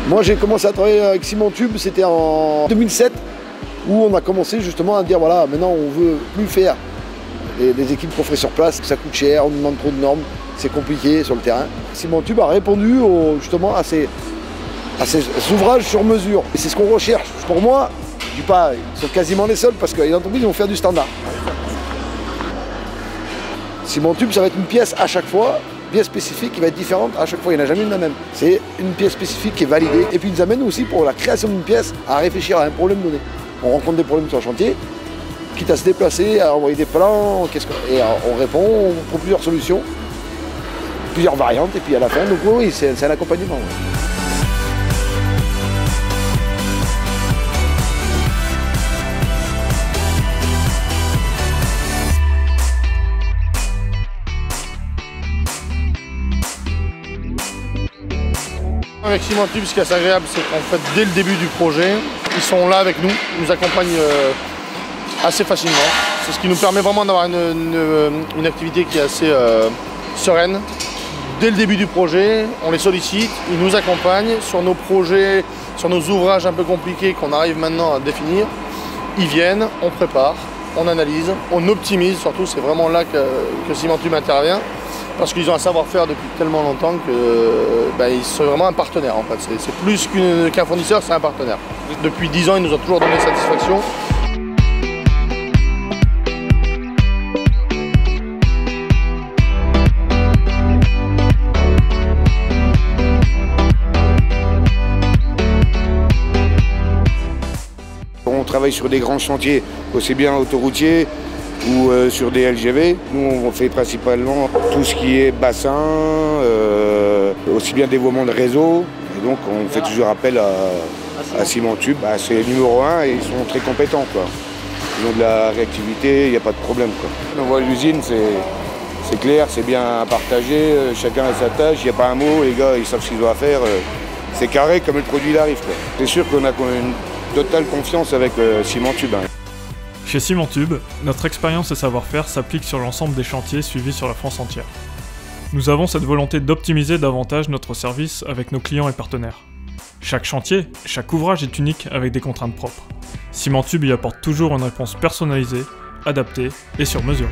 Moi j'ai commencé à travailler avec Ciment-Tube, c'était en 2007, où on a commencé justement à dire voilà, maintenant on veut plus faire des équipes qu'on ferait sur place, ça coûte cher, on nous demande trop de normes, c'est compliqué sur le terrain. Ciment-Tube a répondu justement à ces ouvrages sur mesure. Et c'est ce qu'on recherche. Pour moi, je dis pas, ils sont quasiment les seuls parce que les entreprises vont faire du standard. Ciment-Tube, ça va être une pièce à chaque fois, bien spécifique, qui va être différente à chaque fois, il n'y en a jamais une la même. C'est une pièce spécifique qui est validée. Et puis ils nous amènent aussi pour la création d'une pièce à réfléchir à un problème donné. On rencontre des problèmes sur le chantier, quitte à se déplacer, à envoyer des plans, et on répond, on trouve plusieurs solutions, plusieurs variantes, et puis à la fin, donc oui, c'est un accompagnement. Ouais. Avec Ciment-Tube, ce qui est assez agréable, c'est qu'en fait, dès le début du projet, ils sont là avec nous, ils nous accompagnent assez facilement. C'est ce qui nous permet vraiment d'avoir une activité qui est assez sereine. Dès le début du projet, on les sollicite, ils nous accompagnent sur nos projets, sur nos ouvrages un peu compliqués qu'on arrive maintenant à définir. Ils viennent, on prépare, on analyse, on optimise, surtout c'est vraiment là que Ciment-Tube intervient. Parce qu'ils ont un savoir-faire depuis tellement longtemps qu'ils sont vraiment un partenaire en fait. C'est plus qu'un fournisseur, c'est un partenaire. Depuis 10 ans, ils nous ont toujours donné satisfaction. On travaille sur des grands chantiers, aussi bien autoroutiers, ou sur des LGV. Nous, on fait principalement tout ce qui est bassin, aussi bien dévoiement de réseau. Et donc, on fait toujours appel à Ciment-Tube. C'est numéro 1 et ils sont très compétents, quoi. Ils ont de la réactivité, il n'y a pas de problème, quoi. On voit l'usine, c'est clair, c'est bien partagé, chacun a sa tâche, il n'y a pas un mot, les gars, ils savent ce qu'ils doivent faire. C'est carré comme le produit il arrive, quoi. C'est sûr qu'on a une totale confiance avec Ciment-Tube. Hein. Chez Ciment-Tube, notre expérience et savoir-faire s'appliquent sur l'ensemble des chantiers suivis sur la France entière. Nous avons cette volonté d'optimiser davantage notre service avec nos clients et partenaires. Chaque chantier, chaque ouvrage est unique avec des contraintes propres. Ciment-Tube y apporte toujours une réponse personnalisée, adaptée et sur mesure.